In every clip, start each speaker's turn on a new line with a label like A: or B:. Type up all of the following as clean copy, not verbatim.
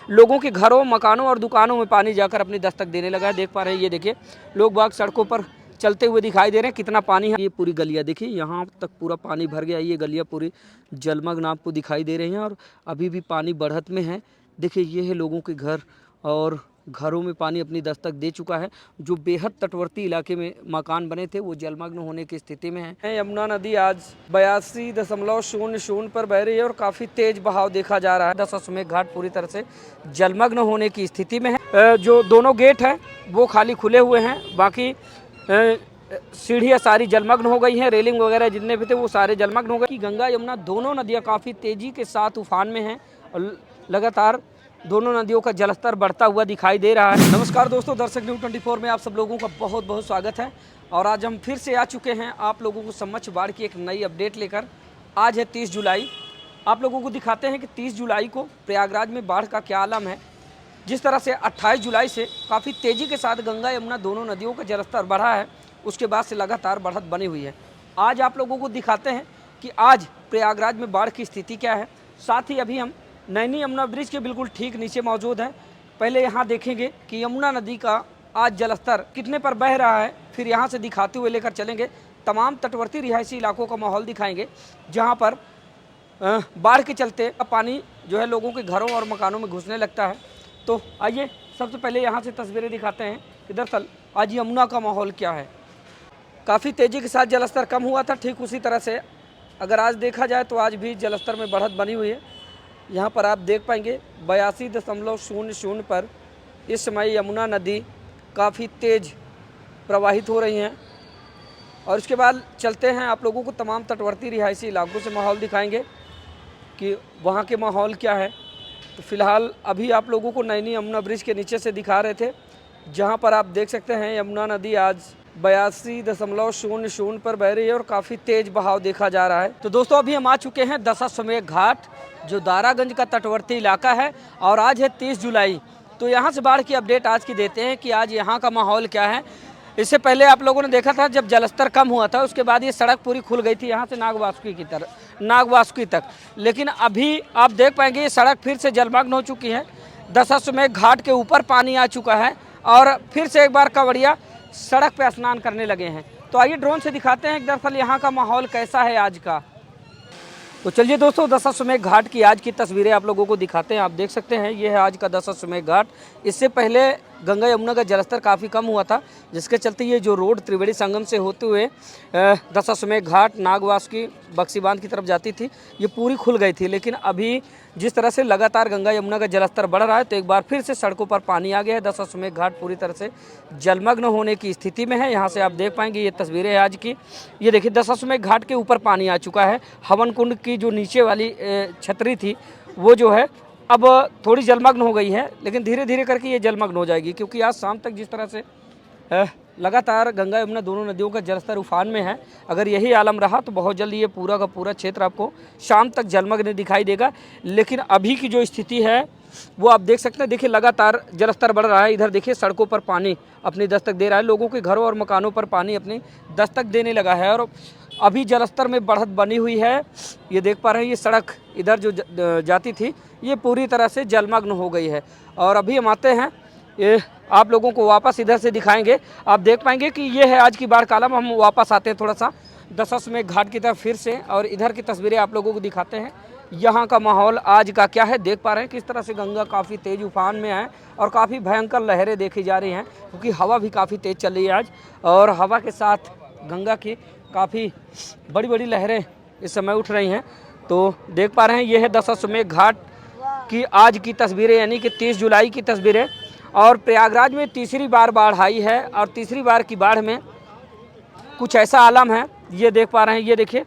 A: लोगों के घरों, मकानों और दुकानों में पानी जाकर अपनी दस्तक देने लगा है। देख पा रहे हैं, ये देखिए लोग बाग सड़कों पर चलते हुए दिखाई दे रहे हैं। कितना पानी है, ये पूरी गलियाँ देखिए, यहाँ तक पूरा पानी भर गया। ये गलियाँ पूरी जलमग्न आपको दिखाई दे रही हैं और अभी भी पानी बढ़त में है। देखिए ये है लोगों के घर और घरों में पानी अपनी दस्तक दे चुका है। जो बेहद तटवर्ती इलाके में मकान बने थे वो जलमग्न होने की स्थिति में है। यमुना नदी आज 82.00 पर बह रही है और काफ़ी तेज बहाव देखा जा रहा है। दशाश्वमेध घाट पूरी तरह से जलमग्न होने की स्थिति में है। जो दोनों गेट हैं वो खाली खुले हुए हैं, बाकी सीढ़ियाँ सारी जलमग्न हो गई हैं। रेलिंग वगैरह जितने भी थे वो सारे जलमग्न हो गए। गंगा यमुना दोनों नदियाँ काफ़ी तेज़ी के साथ उफान में हैं और लगातार दोनों नदियों का जलस्तर बढ़ता हुआ दिखाई दे रहा है। नमस्कार दोस्तों, दर्शक न्यूज़ 24 में आप सब लोगों का बहुत बहुत स्वागत है। और आज हम फिर से आ चुके हैं आप लोगों को समक्ष बाढ़ की एक नई अपडेट लेकर। आज है 30 जुलाई। आप लोगों को दिखाते हैं कि 30 जुलाई को प्रयागराज में बाढ़ का क्या आलम है। जिस तरह से 28 जुलाई से काफ़ी तेज़ी के साथ गंगा यमुना दोनों नदियों का जलस्तर बढ़ा है, उसके बाद से लगातार बढ़त बनी हुई है। आज आप लोगों को दिखाते हैं कि आज प्रयागराज में बाढ़ की स्थिति क्या है। साथ ही अभी हम नैनी यमुना ब्रिज के बिल्कुल ठीक नीचे मौजूद हैं। पहले यहाँ देखेंगे कि यमुना नदी का आज जलस्तर कितने पर बह रहा है, फिर यहाँ से दिखाते हुए लेकर चलेंगे। तमाम तटवर्ती रिहायशी इलाकों का माहौल दिखाएंगे जहाँ पर बाढ़ के चलते पानी जो है लोगों के घरों और मकानों में घुसने लगता है। तो आइए सबसे पहले यहाँ से तस्वीरें दिखाते हैं कि दरअसल आज यमुना का माहौल क्या है। काफ़ी तेज़ी के साथ जलस्तर कम हुआ था, ठीक उसी तरह से अगर आज देखा जाए तो आज भी जलस्तर में बढ़त बनी हुई है। यहाँ पर आप देख पाएंगे 82.00 पर इस समय यमुना नदी काफ़ी तेज़ प्रवाहित हो रही हैं। और इसके बाद चलते हैं, आप लोगों को तमाम तटवर्ती रिहायशी इलाकों से माहौल दिखाएंगे कि वहाँ के माहौल क्या है। तो फिलहाल अभी आप लोगों को नैनी यमुना ब्रिज के नीचे से दिखा रहे थे, जहाँ पर आप देख सकते हैं यमुना नदी आज 82.00 पर बह रही है और काफ़ी तेज़ बहाव देखा जा रहा है। तो दोस्तों अभी हम आ चुके हैं दशाश्वमेध घाट, जो दारागंज का तटवर्ती इलाका है और आज है 30 जुलाई। तो यहाँ से बाढ़ की अपडेट आज की देते हैं कि आज यहाँ का माहौल क्या है। इससे पहले आप लोगों ने देखा था जब जलस्तर कम हुआ था, उसके बाद ये सड़क पूरी खुल गई थी यहाँ से नागवासुकी तक। लेकिन अभी आप देख पाएंगे ये सड़क फिर से जलमग्न हो चुकी है। दशाश्वमेध घाट के ऊपर पानी आ चुका है और फिर से एक बार कांवड़िया सड़क पे स्नान करने लगे हैं। तो आइए ड्रोन से दिखाते हैं दरअसल यहाँ का माहौल कैसा है आज का। तो चलिए दोस्तों, दशाश्वमेध घाट की आज की तस्वीरें आप लोगों को दिखाते हैं। आप देख सकते हैं ये है आज का दशाश्वमेध घाट। इससे पहले गंगा यमुना का जलस्तर काफ़ी कम हुआ था, जिसके चलते ये जो रोड त्रिवेणी संगम से होते हुए दशाश्वमेध घाट नागवासुकी बक्सी बांध की तरफ जाती थी, ये पूरी खुल गई थी। लेकिन अभी जिस तरह से लगातार गंगा यमुना का जलस्तर बढ़ रहा है, तो एक बार फिर से सड़कों पर पानी आ गया है। दशाश्वमेध घाट पूरी तरह से जलमग्न होने की स्थिति में है। यहाँ से आप देख पाएंगे ये तस्वीरें हैं आज की। ये देखिए दशाश्वमेध घाट के ऊपर पानी आ चुका है। हवन कुंड की जो नीचे वाली छतरी थी वो जो है अब थोड़ी जलमग्न हो गई है, लेकिन धीरे धीरे करके ये जलमग्न हो जाएगी, क्योंकि आज शाम तक जिस तरह से लगातार गंगा यमुना दोनों नदियों का जलस्तर उफान में है, अगर यही आलम रहा तो बहुत जल्दी ये पूरा का पूरा क्षेत्र आपको शाम तक जलमग्न दिखाई देगा। लेकिन अभी की जो स्थिति है वो आप देख सकते हैं। देखिए लगातार जलस्तर बढ़ रहा है। इधर देखिए सड़कों पर पानी अपनी दस्तक दे रहा है, लोगों के घरों और मकानों पर पानी अपनी दस्तक देने लगा है और अभी जलस्तर में बढ़त बनी हुई है। ये देख पा रहे हैं ये सड़क इधर जो जाती थी ये पूरी तरह से जलमग्न हो गई है। और अभी हम आते हैं, ये आप लोगों को वापस इधर से दिखाएंगे। आप देख पाएंगे कि ये है आज की बाढ़ का आलम। हम वापस आते हैं थोड़ा सा दशाश्वमेध घाट की तरफ फिर से, और इधर की तस्वीरें आप लोगों को दिखाते हैं यहाँ का माहौल आज का क्या है। देख पा रहे हैं किस तरह से गंगा काफ़ी तेज़ उफान में है और काफ़ी भयंकर लहरें देखी जा रही हैं, क्योंकि हवा भी काफ़ी तेज़ चल रही है आज। और हवा के साथ गंगा की काफ़ी बड़ी बड़ी लहरें इस समय उठ रही हैं। तो देख पा रहे हैं ये है दशाश्वमेध घाट की आज की तस्वीरें, यानी कि 30 जुलाई की तस्वीरें। और प्रयागराज में तीसरी बार बाढ़ आई है और तीसरी बार की बाढ़ में कुछ ऐसा आलम है। ये देख पा रहे हैं, ये देखिए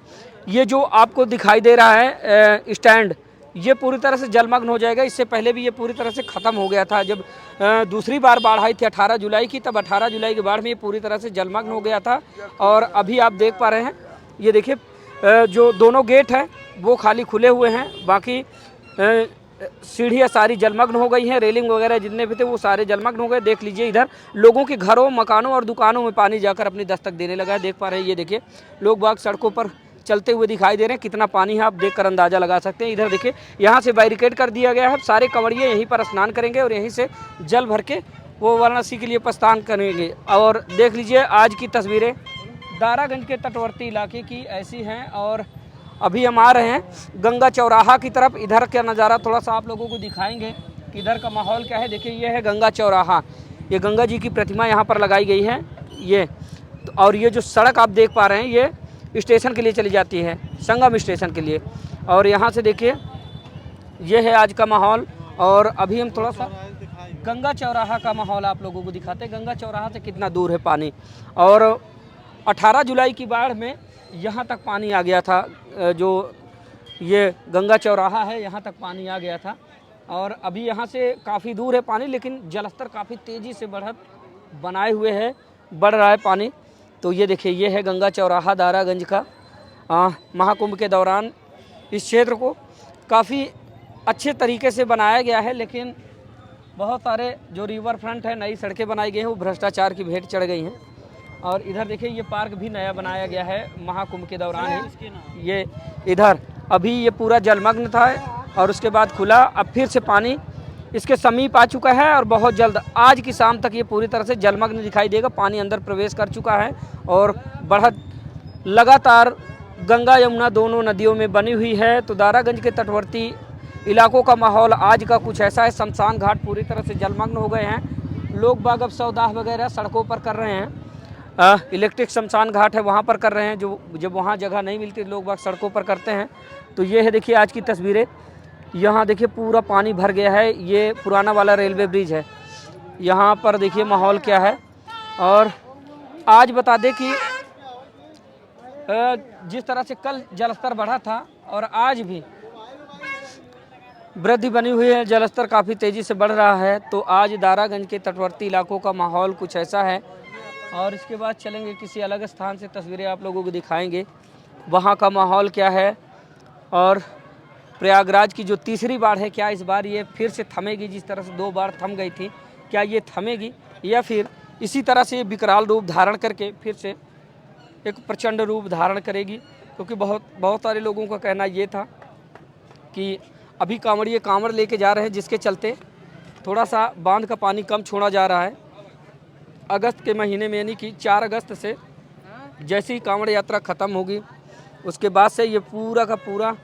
A: ये जो आपको दिखाई दे रहा है स्टैंड, ये पूरी तरह से जलमग्न हो जाएगा। इससे पहले भी ये पूरी तरह से ख़त्म हो गया था। जब दूसरी बार बाढ़ आई थी 18 जुलाई की, तब 18 जुलाई की बाढ़ में ये पूरी तरह से जलमग्न हो गया था। और अभी आप देख पा रहे हैं ये देखिए जो दोनों गेट हैं वो खाली खुले हुए हैं, बाकी सीढ़ियाँ सारी जलमग्न हो गई हैं। रेलिंग वगैरह जितने भी थे वो सारे जलमग्न हो गए। देख लीजिए इधर लोगों के घरों, मकानों और दुकानों में पानी जाकर अपनी दस्तक देने लगा है। देख पा रहे हैं ये देखिए लोग बाग सड़कों पर चलते हुए दिखाई दे रहे हैं। कितना पानी है आप देखकर अंदाज़ा लगा सकते हैं। इधर देखिए यहाँ से बैरिकेड कर दिया गया है, सारे कंवरिये यहीं पर स्नान करेंगे और यहीं से जल भर के वो वाराणसी के लिए प्रस्थान करेंगे। और देख लीजिए आज की तस्वीरें दारागंज के तटवर्ती इलाके की ऐसी हैं। और अभी हम आ रहे हैं गंगा चौराहा की तरफ। इधर का नज़ारा थोड़ा सा आप लोगों को दिखाएंगे कि इधर का माहौल क्या है। देखिए ये है गंगा चौराहा, ये गंगा जी की प्रतिमा यहाँ पर लगाई गई है ये। और ये जो सड़क आप देख पा रहे हैं ये स्टेशन के लिए चली जाती है, संगम स्टेशन के लिए। और यहाँ से देखिए ये है आज का माहौल। और अभी हम थोड़ा सा गंगा चौराहा का माहौल आप लोगों को दिखाते हैं। गंगा चौराहा से कितना दूर है पानी। और 18 जुलाई की बाढ़ में यहाँ तक पानी आ गया था, जो ये गंगा चौराहा है यहाँ तक पानी आ गया था। और अभी यहाँ से काफ़ी दूर है पानी, लेकिन जलस्तर काफ़ी तेज़ी से बढ़त बनाए हुए है, बढ़ रहा है पानी। तो ये देखिए ये है गंगा चौराहा दारागंज का। महाकुंभ के दौरान इस क्षेत्र को काफ़ी अच्छे तरीके से बनाया गया है, लेकिन बहुत सारे जो रिवर फ्रंट है नई सड़कें बनाई गई हैं वो भ्रष्टाचार की भेंट चढ़ गई हैं। और इधर देखिए ये पार्क भी नया बनाया गया है महाकुंभ के दौरान ही। ये इधर अभी ये पूरा जलमग्न था और उसके बाद खुला, अब फिर से पानी इसके समीप आ चुका है और बहुत जल्द आज की शाम तक ये पूरी तरह से जलमग्न दिखाई देगा। पानी अंदर प्रवेश कर चुका है और बढ़त लगातार गंगा यमुना दोनों नदियों में बनी हुई है। तो दारागंज के तटवर्ती इलाकों का माहौल आज का कुछ ऐसा है। शमशान घाट पूरी तरह से जलमग्न हो गए हैं। लोग बाग अब सौदाह वगैरह सड़कों पर कर रहे हैं। इलेक्ट्रिक शमशान घाट है वहाँ पर कर रहे हैं, जो जब वहाँ जगह नहीं मिलती लोग बाग सड़कों पर करते हैं। तो ये है देखिए आज की तस्वीरें। यहाँ देखिए पूरा पानी भर गया है। ये पुराना वाला रेलवे ब्रिज है, यहाँ पर देखिए माहौल क्या है। और आज बता दें कि जिस तरह से कल जलस्तर बढ़ा था और आज भी वृद्धि बनी हुई है, जलस्तर काफ़ी तेज़ी से बढ़ रहा है। तो आज दारागंज के तटवर्ती इलाकों का माहौल कुछ ऐसा है। और इसके बाद चलेंगे किसी अलग स्थान से, तस्वीरें आप लोगों को दिखाएंगे वहाँ का माहौल क्या है। और प्रयागराज की जो तीसरी बाढ़ है, क्या इस बार ये फिर से थमेगी? जिस तरह से 2 बार थम गई थी, क्या ये थमेगी या फिर इसी तरह से विकराल रूप धारण करके फिर से एक प्रचंड रूप धारण करेगी? क्योंकि बहुत सारे लोगों का कहना ये था कि अभी कांवड़िए कांवड़ लेके जा रहे हैं, जिसके चलते थोड़ा सा बांध का पानी कम छोड़ा जा रहा है। अगस्त के महीने में यानी कि 4 अगस्त से जैसे ही कांवड़ यात्रा ख़त्म होगी उसके बाद से ये पूरा का पूरा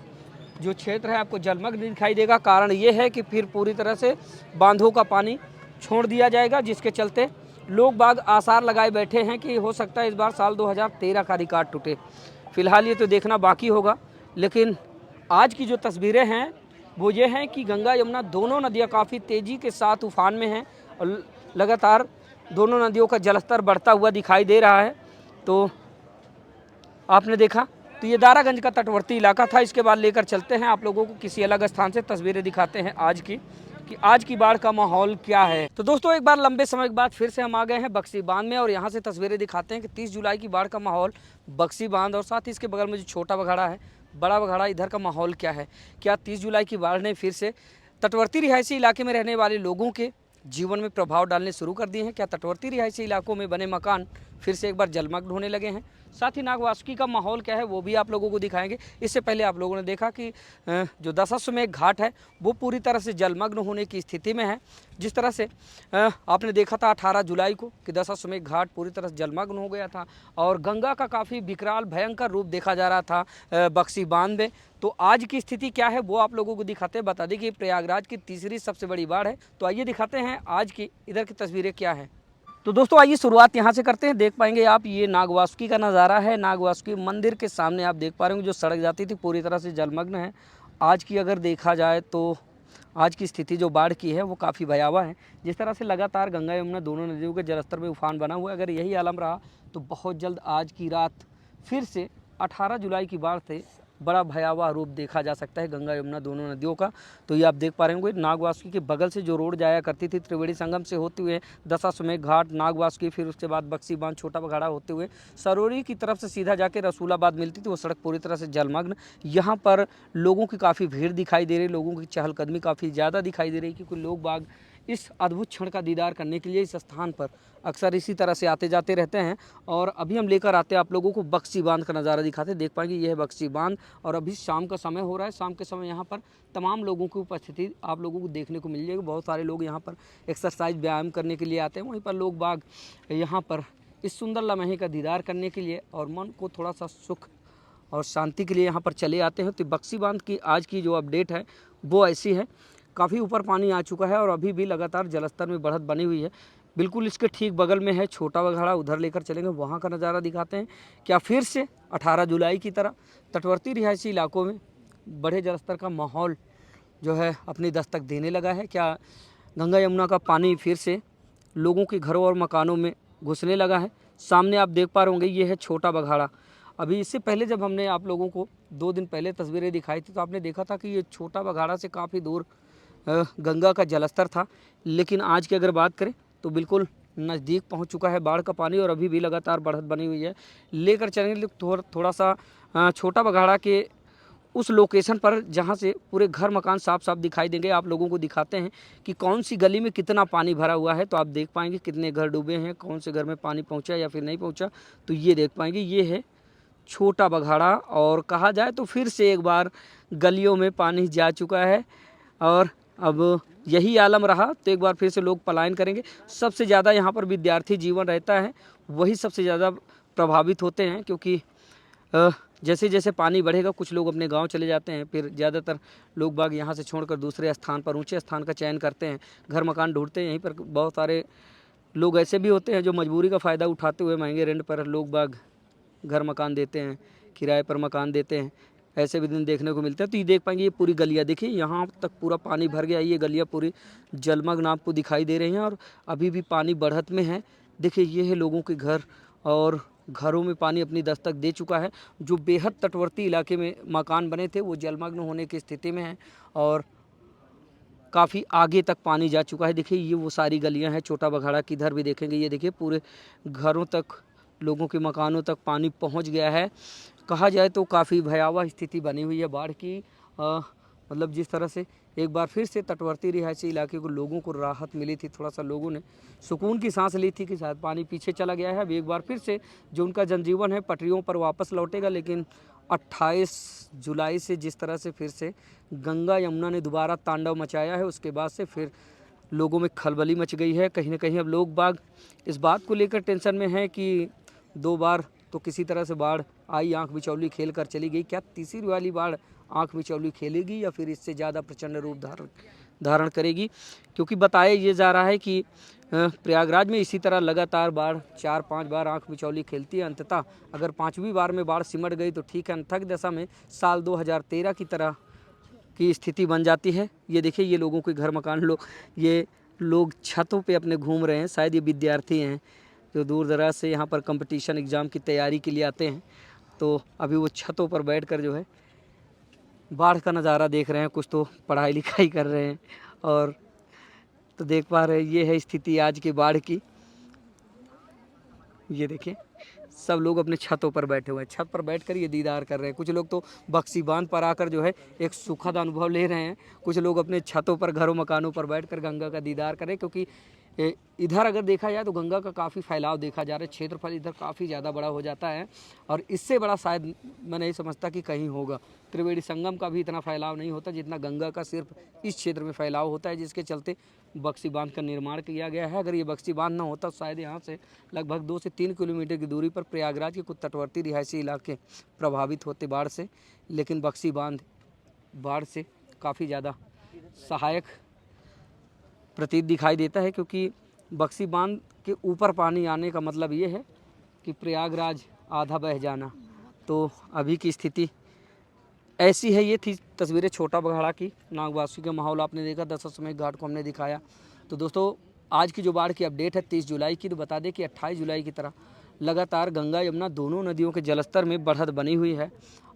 A: जो क्षेत्र है आपको जलमग्न दिखाई देगा। कारण ये है कि फिर पूरी तरह से बांधों का पानी छोड़ दिया जाएगा, जिसके चलते लोग बाग आसार लगाए बैठे हैं कि हो सकता है इस बार साल 2013 का रिकॉर्ड टूटे। फिलहाल ये तो देखना बाकी होगा। लेकिन आज की जो तस्वीरें हैं वो ये हैं कि गंगा यमुना दोनों नदियाँ काफ़ी तेज़ी के साथ उफान में हैं और लगातार दोनों नदियों का जलस्तर बढ़ता हुआ दिखाई दे रहा है। तो आपने देखा, तो ये दारागंज का तटवर्ती इलाका था। इसके बाद लेकर चलते हैं आप लोगों को किसी अलग स्थान से, तस्वीरें दिखाते हैं आज की कि आज की बाढ़ का माहौल क्या है। तो दोस्तों एक बार लंबे समय के बाद फिर से हम आ गए हैं बक्सी बांध में और यहाँ से तस्वीरें दिखाते हैं कि 30 जुलाई की बाढ़ का माहौल बक्सी बांध और साथ ही इसके बगल में जो छोटा बघाड़ा है, बड़ा बघाड़ा, इधर का माहौल क्या है। क्या 30 जुलाई की बाढ़ ने फिर से तटवर्ती रिहायशी इलाके में रहने वाले लोगों के जीवन में प्रभाव डालने शुरू कर दिए हैं? क्या तटवर्ती रिहायशी इलाकों में बने मकान फिर से एक बार जलमग्न होने लगे हैं? साथ ही नागवासुकी का माहौल क्या है वो भी आप लोगों को दिखाएंगे। इससे पहले आप लोगों ने देखा कि जो दशाश्वमेध घाट है वो पूरी तरह से जलमग्न होने की स्थिति में है। जिस तरह से आपने देखा था 18 जुलाई को कि दशाश्वमेध घाट पूरी तरह से जलमग्न हो गया था और गंगा का काफ़ी विकराल भयंकर रूप देखा जा रहा था बक्सी बांध में। तो आज की स्थिति क्या है वो आप लोगों को दिखाते हैं। बता दें कि प्रयागराज की तीसरी सबसे बड़ी बाढ़ है। तो आइए दिखाते हैं आज की इधर की तस्वीरें क्या हैं। तो दोस्तों आइए शुरुआत यहाँ से करते हैं। देख पाएंगे आप ये नागवासुकी का नज़ारा है। नागवासुकी मंदिर के सामने आप देख पा रहे होंगे जो सड़क जाती थी पूरी तरह से जलमग्न है। आज की अगर देखा जाए तो आज की स्थिति जो बाढ़ की है वो काफ़ी भयावह है। जिस तरह से लगातार गंगा यमुना दोनों नदियों के जलस्तर में उफान बना हुआ है, अगर यही आलम रहा तो बहुत जल्द आज की रात फिर से 18 जुलाई की बाढ़ से बड़ा भयावह रूप देखा जा सकता है गंगा यमुना दोनों नदियों का। तो ये आप देख पा रहे होंगे नागवासुकी के बगल से जो रोड जाया करती थी त्रिवेणी संगम से होते हुए दशाश्वमेध घाट, नागवासुकी, फिर उसके बाद बक्सी बांध, छोटा बघाड़ा होते हुए सरोरी की तरफ से सीधा जाके रसूलाबाद मिलती थी, वो सड़क पूरी तरह से जलमग्न। यहाँ पर लोगों की काफ़ी भीड़ दिखाई दे रही, लोगों की चहलकदमी काफ़ी ज़्यादा दिखाई दे रही क्योंकि लोग बाग इस अद्भुत क्षण का दीदार करने के लिए इस स्थान पर अक्सर इसी तरह से आते जाते रहते हैं। और अभी हम लेकर आते हैं आप लोगों को बक्सी बांध का नज़ारा दिखाते, देख पाएंगे ये है बक्सी बांध। और अभी शाम का समय हो रहा है, शाम के समय यहाँ पर तमाम लोगों की उपस्थिति आप लोगों को देखने को मिल जाएगी। बहुत सारे लोग यहाँ पर एक्सरसाइज व्यायाम करने के लिए आते हैं, वहीं पर लोग बाग यहाँ पर इस सुंदर लम्हे का दीदार करने के लिए और मन को थोड़ा सा सुख और शांति के लिए यहाँ पर चले आते हैं। तो बक्सी बांध की आज की जो अपडेट है वो ऐसी है, काफ़ी ऊपर पानी आ चुका है और अभी भी लगातार जलस्तर में बढ़त बनी हुई है। बिल्कुल इसके ठीक बगल में है छोटा बघाड़ा, उधर लेकर चलेंगे, वहाँ का नज़ारा दिखाते हैं। क्या फिर से 18 जुलाई की तरह तटवर्ती रिहायशी इलाकों में बड़े जलस्तर का माहौल जो है अपनी दस्तक देने लगा है? क्या गंगा यमुना का पानी फिर से लोगों के घरों और मकानों में घुसने लगा है? सामने आप देख पा रहे होंगे ये है छोटा बघाड़ा। अभी इससे पहले जब हमने आप लोगों को 2 दिन पहले तस्वीरें दिखाई थी तो आपने देखा था कि ये छोटा बघाड़ा से काफ़ी दूर गंगा का जलस्तर था, लेकिन आज की अगर बात करें तो बिल्कुल नज़दीक पहुंच चुका है बाढ़ का पानी और अभी भी लगातार बढ़त बनी हुई है। लेकर चलेंगे थोड़ा सा छोटा बघाड़ा के उस लोकेशन पर जहां से पूरे घर मकान साफ साफ दिखाई देंगे। आप लोगों को दिखाते हैं कि कौन सी गली में कितना पानी भरा हुआ है, तो आप देख पाएंगे कितने घर डूबे हैं, कौन से घर में पानी पहुंचा या फिर नहीं पहुंचा, तो ये देख पाएंगे। ये है छोटा बघाड़ा और कहा जाए तो फिर से एक बार गलियों में पानी जा चुका है और अब यही आलम रहा तो एक बार फिर से लोग पलायन करेंगे। सबसे ज़्यादा यहाँ पर विद्यार्थी जीवन रहता है, वही सबसे ज़्यादा प्रभावित होते हैं, क्योंकि जैसे जैसे पानी बढ़ेगा कुछ लोग अपने गांव चले जाते हैं, फिर ज़्यादातर लोग बाग यहाँ से छोड़कर दूसरे स्थान पर, ऊंचे स्थान का चयन करते हैं, घर मकान ढूंढते हैं। यहीं पर बहुत सारे लोग ऐसे भी होते हैं जो मजबूरी का फ़ायदा उठाते हुए महंगे रेंट पर लोग बाग घर मकान देते हैं, किराए पर मकान देते हैं, ऐसे भी दिन देखने को मिलते हैं। तो ये देख पाएंगे ये पूरी गलियाँ देखिए, यहाँ तक पूरा पानी भर गया, ये गलियाँ पूरी जलमग्न आपको दिखाई दे रही हैं और अभी भी पानी बढ़त में है। देखिए ये है लोगों के घर और घरों में पानी अपनी दस्तक दे चुका है। जो बेहद तटवर्ती इलाके में मकान बने थे वो जलमग्न होने की स्थिति में हैं और काफ़ी आगे तक पानी जा चुका है। देखिए ये वो सारी गलियां हैं छोटा बघाड़ा की, इधर भी देखेंगे ये देखिए पूरे घरों तक, लोगों के मकानों तक पानी पहुंच गया है। कहा जाए तो काफ़ी भयावह स्थिति बनी हुई है बाढ़ की। मतलब जिस तरह से एक बार फिर से तटवर्ती रिहायशी इलाके को लोगों को राहत मिली थी, थोड़ा सा लोगों ने सुकून की सांस ली थी कि शायद पानी पीछे चला गया है, अब एक बार फिर से जो उनका जनजीवन है पटरियों पर वापस लौटेगा। लेकिन 28 जुलाई से जिस तरह से फिर से गंगा यमुना ने दोबारा तांडव मचाया है, उसके बाद से फिर लोगों में खलबली मच गई है। कहीं ना कहीं अब लोग बाग इस बात को लेकर टेंशन में हैं कि 2 बार तो किसी तरह से बाढ़ आई, आंख बिचौली खेल कर चली गई, क्या तीसरी वाली बाढ़ आंख बिचौली खेलेगी या फिर इससे ज़्यादा प्रचंड रूप धारण करेगी? क्योंकि बताया ये जा रहा है कि प्रयागराज में इसी तरह लगातार बाढ़ 4-5 बार आंख बिचौली खेलती है। अंततः अगर 5वीं बार में बाढ़ सिमट गई तो ठीक है, अंतक दशा में साल 2013 की तरह की स्थिति बन जाती है। ये देखिए ये लोगों के घर मकान, ये लोग छतों पे अपने घूम रहे हैं, शायद ये विद्यार्थी हैं जो दूर दराज से यहाँ पर कंपटीशन एग्ज़ाम की तैयारी के लिए आते हैं। तो अभी वो छतों पर बैठकर जो है बाढ़ का नज़ारा देख रहे हैं, कुछ तो पढ़ाई लिखाई कर रहे हैं और तो देख पा रहे हैं ये है स्थिति आज की बाढ़ की। ये देखिए सब लोग अपने छतों पर बैठे हुए हैं, छत पर बैठकर ये दीदार कर रहे हैं। कुछ लोग तो बक्सी बांध पर आकर जो है एक सुखद अनुभव ले रहे हैं, कुछ लोग अपने छतों पर घरों मकानों पर बैठकर गंगा का दीदार करें। क्योंकि इधर अगर देखा जाए तो गंगा का काफ़ी फैलाव देखा जा रहा है, क्षेत्रफल इधर काफ़ी ज़्यादा बड़ा हो जाता है और इससे बड़ा शायद मैं नहीं समझता कि कहीं होगा। त्रिवेणी संगम का भी इतना फैलाव नहीं होता जितना गंगा का सिर्फ इस क्षेत्र में फैलाव होता है, जिसके चलते बक्सी बांध का निर्माण किया गया है। अगर ये बक्सी बांध ना होता तो शायद यहाँ से लगभग 2 से 3 किलोमीटर की दूरी पर प्रयागराज के कुछ तटवर्ती रिहायशी इलाके प्रभावित होते बाढ़ से, लेकिन बक्सी बांध बाढ़ से काफ़ी ज़्यादा सहायक प्रतीत दिखाई देता है। क्योंकि बक्सी बांध के ऊपर पानी आने का मतलब ये है कि प्रयागराज आधा बह जाना। तो अभी की स्थिति ऐसी है। ये थी तस्वीरें छोटा बघाड़ा की, नागवासी का माहौल आपने देखा, दशाश्वमेध घाट को हमने दिखाया। तो दोस्तों आज की जो बाढ़ की अपडेट है 30 जुलाई की, तो बता दें कि 28 जुलाई की तरह लगातार गंगा यमुना दोनों नदियों के जलस्तर में बढ़त बनी हुई है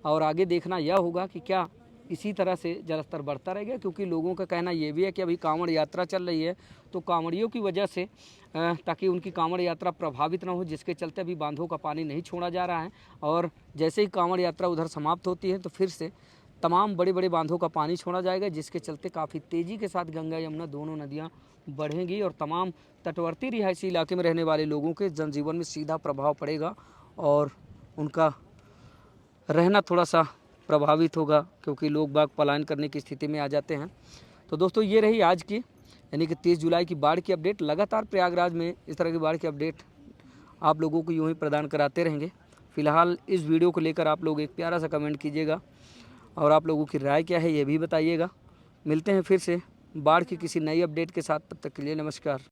A: और आगे देखना यह होगा कि क्या इसी तरह से जलस्तर बढ़ता रहेगा। क्योंकि लोगों का कहना ये भी है कि अभी कांवड़ यात्रा चल रही है, तो कांवड़ियों की वजह से ताकि उनकी कांवड़ यात्रा प्रभावित ना हो, जिसके चलते अभी बांधों का पानी नहीं छोड़ा जा रहा है। और जैसे ही कांवड़ यात्रा उधर समाप्त होती है तो फिर से तमाम बड़े बड़े बांधों का पानी छोड़ा जाएगा, जिसके चलते काफ़ी तेज़ी के साथ गंगा यमुना दोनों नदियाँ बढ़ेंगी और तमाम तटवर्ती रिहायशी इलाके में रहने वाले लोगों के जनजीवन में सीधा प्रभाव पड़ेगा और उनका रहना थोड़ा सा प्रभावित होगा, क्योंकि लोग बाग पलायन करने की स्थिति में आ जाते हैं। तो दोस्तों ये रही आज की यानी कि 30 जुलाई की बाढ़ की अपडेट। लगातार प्रयागराज में इस तरह की बाढ़ की अपडेट आप लोगों को यूँ ही प्रदान कराते रहेंगे। फिलहाल इस वीडियो को लेकर आप लोग एक प्यारा सा कमेंट कीजिएगा और आप लोगों की राय क्या है ये भी बताइएगा। मिलते हैं फिर से बाढ़ की किसी नई अपडेट के साथ, तब तक के लिए नमस्कार।